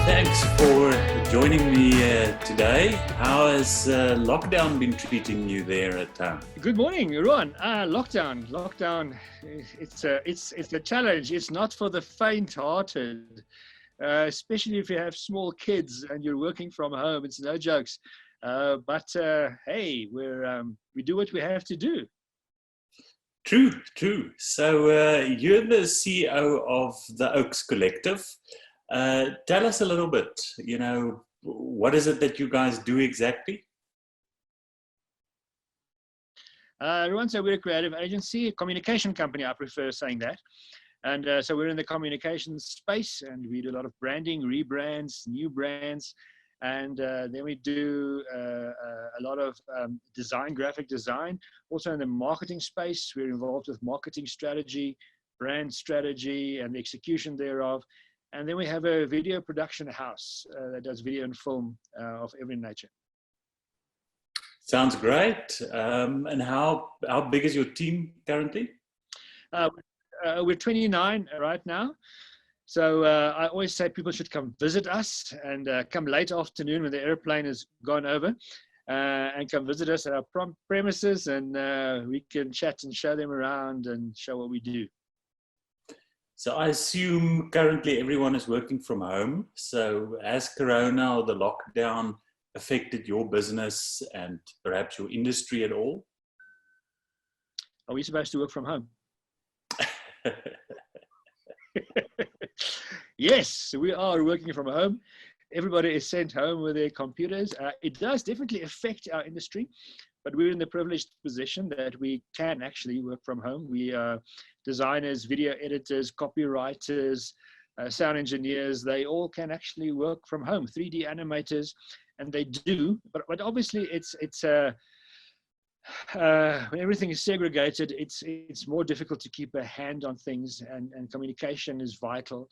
Thanks for joining me today. How has lockdown been treating you there at home? Good morning, Ruan. Lockdown. It's a challenge. It's not for the faint-hearted, especially if you have small kids and you're working from home. It's no jokes. But hey, we do what we have to do. True. So you're the CEO of the Oaks Collective. Tell us a little bit, what is it that you guys do exactly? Ruan, so we're a creative agency, a communication company, I prefer saying that. And so we're in the communication space, and we do a lot of branding, rebrands, new brands. And then we do a lot of design, graphic design. Also in the marketing space, we're involved with marketing strategy, brand strategy, and the execution thereof. And then we have a video production house that does video and film of every nature. Sounds great. And how big is your team currently? We're 29 right now. So I always say people should come visit us and come late afternoon when the airplane has gone over and come visit us at our premises, and we can chat and show them around and show what we do. So I assume currently everyone is working from home. So has Corona or the lockdown affected your business and perhaps your industry at all? Are we supposed to work from home? Yes, we are working from home. Everybody is sent home with their computers. It does definitely affect our industry, but we're in the privileged position that we can actually work from home. We are designers, video editors, copywriters, sound engineers. They all can actually work from home, 3D animators, and they do. But obviously, when everything is segregated, it's more difficult to keep a hand on things, and communication is vital.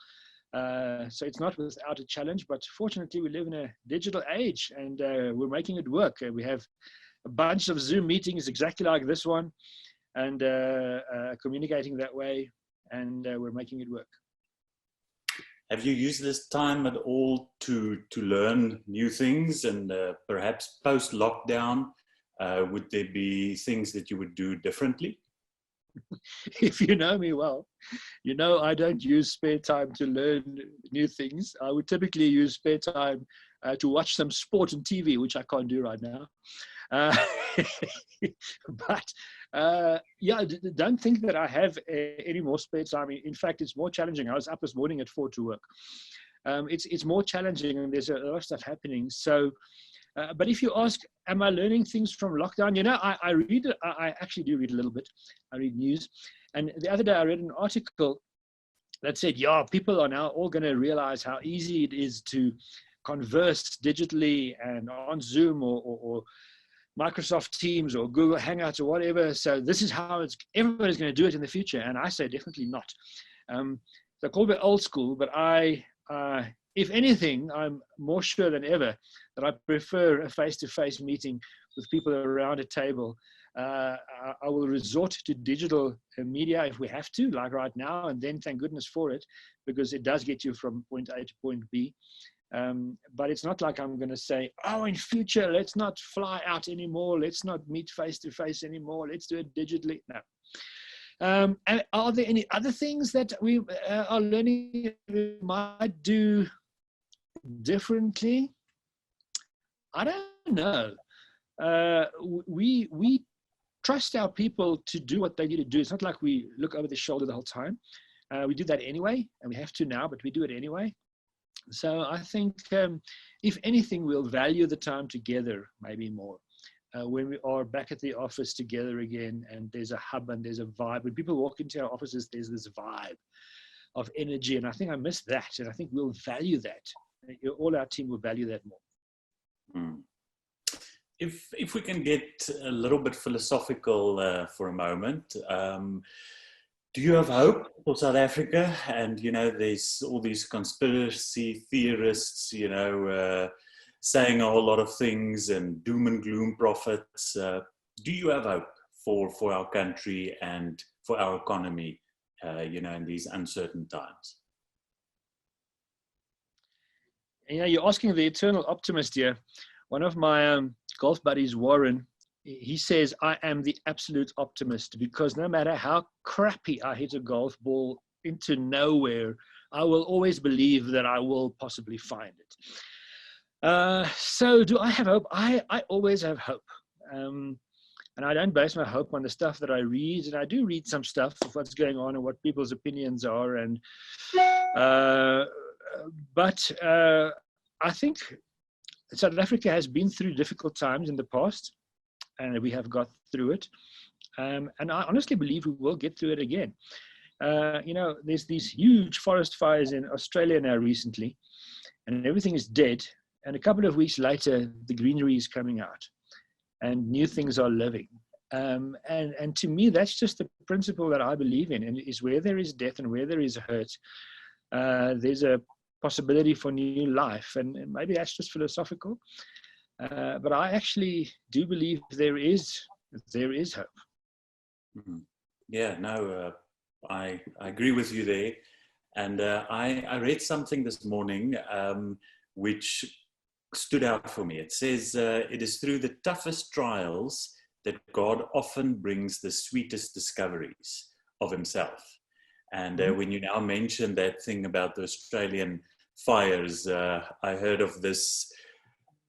So it's not without a challenge, but fortunately we live in a digital age, and we're making it work. We have a bunch of Zoom meetings exactly like this one, and communicating that way, and we're making it work. Have you used this time at all to learn new things, and perhaps post-lockdown, would there be things that you would do differently? If you know me well, you know I don't use spare time to learn new things. I would typically use spare time to watch some sport on TV, which I can't do right now. But yeah, don't think that I have any more spare time. In fact, it's more challenging. I was up this morning at 4 to work. It's more challenging, and there's a lot of stuff happening. So, but if you ask, am I learning things from lockdown? I read it. I actually do read a little bit. I read news. And the other day I read an article that said, yeah, people are now all going to realize how easy it is to converse digitally and on Zoom or Microsoft Teams or Google Hangouts or whatever. So this is how everybody's going to do it in the future. And I say definitely not. They're called it old school, but if anything, I'm more sure than ever that I prefer a face-to-face meeting with people around a table. I will resort to digital media if we have to, like right now, and then thank goodness for it, because it does get you from point A to point B. But it's not like I'm going to say, oh, in future, let's not fly out anymore. Let's not meet face-to-face anymore. Let's do it digitally. No. And are there any other things that we are learning we might do differently? I don't know. We trust our people to do what they need to do. It's not like we look over their shoulder the whole time. We do that anyway, and we have to now, but we do it anyway. So I think, if anything, we'll value the time together maybe more. When we are back at the office together again, and there's a hub and there's a vibe. When people walk into our offices, there's this vibe of energy, and I think I miss that, and I think we'll value that. All our team will value that more. If we can get a little bit philosophical for a moment, do you have hope for South Africa? And there's all these conspiracy theorists, saying a whole lot of things, and doom and gloom prophets. Do you have hope for our country and for our economy, in these uncertain times? You're asking the eternal optimist here. One of my golf buddies, Warren, he says, I am the absolute optimist, because no matter how crappy I hit a golf ball into nowhere, I will always believe that I will possibly find it. So do I have hope? I always have hope. And I don't base my hope on the stuff that I read. And I do read some stuff of what's going on and what people's opinions are. But I think South Africa has been through difficult times in the past, and we have got through it. And I honestly believe we will get through it again. There's these huge forest fires in Australia now recently, and everything is dead. And a couple of weeks later, the greenery is coming out, and new things are living. And to me, that's just the principle that I believe in, and is where there is death and where there is hurt, there's a possibility for new life. And maybe that's just philosophical, but I actually do believe there is hope. Mm-hmm. Yeah, no, I agree with you there. And I read something this morning which stood out for me. It says, it is through the toughest trials that God often brings the sweetest discoveries of himself. And when you now mention that thing about the Australian fires, I heard of this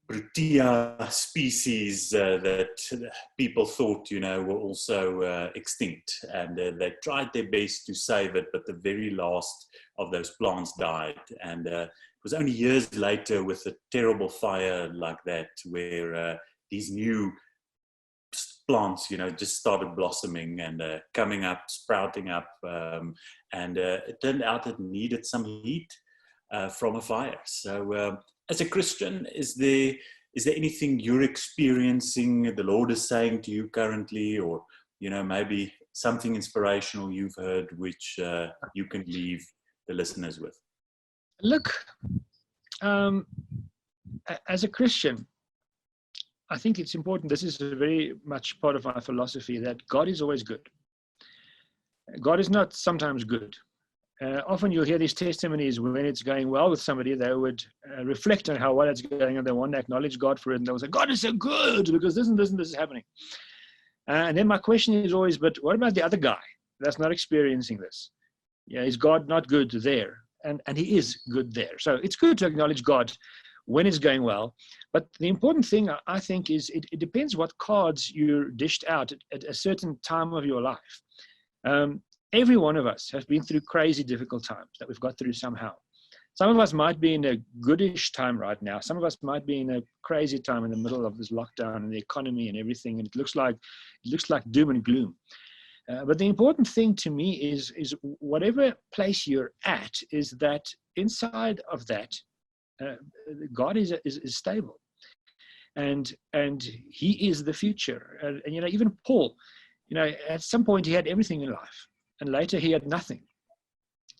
Protea species that people thought, were also extinct. And they tried their best to save it, but the very last of those plants died. And it was only years later, with a terrible fire like that, where these new plants, just started blossoming and coming up, sprouting up. And it turned out it needed some heat from a fire. So as a Christian, is there anything you're experiencing, the Lord is saying to you currently, or, maybe something inspirational you've heard, which you can leave the listeners with? Look, as a Christian, I think it's important. This is very much part of my philosophy, that God is always good. God is not sometimes good. Often you'll hear these testimonies when it's going well with somebody. They would reflect on how well it's going, and they want to acknowledge God for it. And they'll say, God is so good because this and this and this is happening. And then my question is always, but what about the other guy that's not experiencing this? Is God not good there? And he is good there. So it's good to acknowledge God when it's going well. But the important thing, I think, is it depends what cards you're dished out at a certain time of your life. Every one of us has been through crazy, difficult times that we've got through somehow. Some of us might be in a goodish time right now. Some of us might be in a crazy time in the middle of this lockdown and the economy and everything, and it looks like doom and gloom. But the important thing to me is whatever place you're at, is that inside of that, God is stable, and He is the future. And even Paul, at some point he had everything in life, and later he had nothing.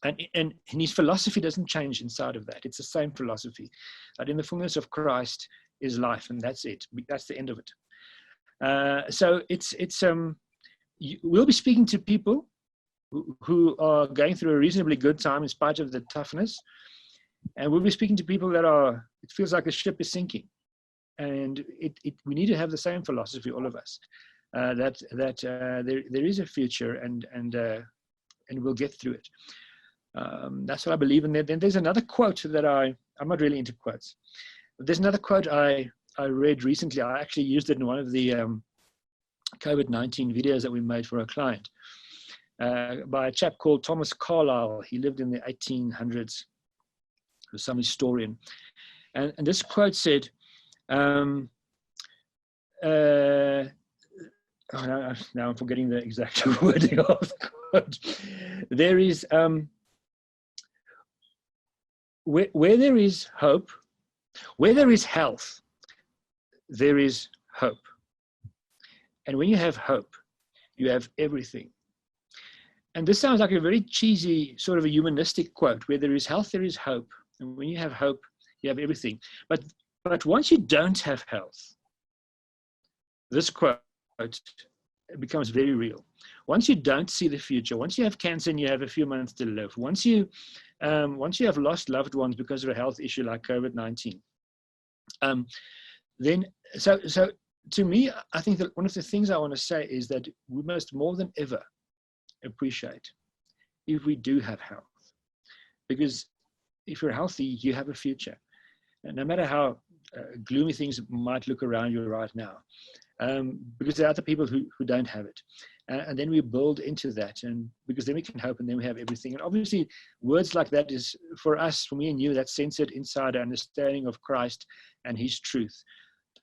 And his philosophy doesn't change inside of that. It's the same philosophy, that in the fullness of Christ is life, and that's it. That's the end of it. So we'll be speaking to people who are going through a reasonably good time in spite of the toughness. And we'll be speaking to people it feels like the ship is sinking. And we need to have the same philosophy, all of us, that there is a future, and we'll get through it. That's what I believe in. Then there's another quote that I'm not really into quotes, but there's another quote I read recently. I actually used it in one of the COVID-19 videos that we made for a client, by a chap called Thomas Carlyle. He lived in the 1800s. He was some historian. And this quote said, now I'm forgetting the exact wording of the quote. There is, where there is hope, where there is health, there is hope. And when you have hope, you have everything. And this sounds like a very cheesy, sort of a humanistic quote. Where there is health, there is hope. And when you have hope, you have everything. But once you don't have health, this quote becomes very real. Once you don't see the future, once you have cancer and you have a few months to live, once you once you have lost loved ones because of a health issue like COVID-19, then so to me, I think that one of the things I want to say is that we must more than ever appreciate if we do have health, because if you're healthy, you have a future, and no matter how gloomy things might look around you right now, because there are other people who don't have it. And then we build into that, and because then we can hope, and then we have everything. And obviously, words like that is, for us, for me and you, that's centered inside our understanding of Christ and His truth.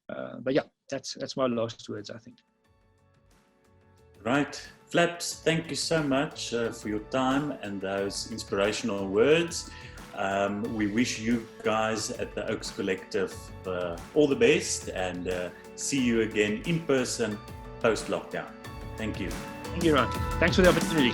But yeah, that's my last words, I think. Right. Flaps, thank you so much for your time and those inspirational words. We wish you guys at the Oaks Collective all the best, and see you again in person post-lockdown. Thank you. Thank you, Ron. Thanks for the opportunity.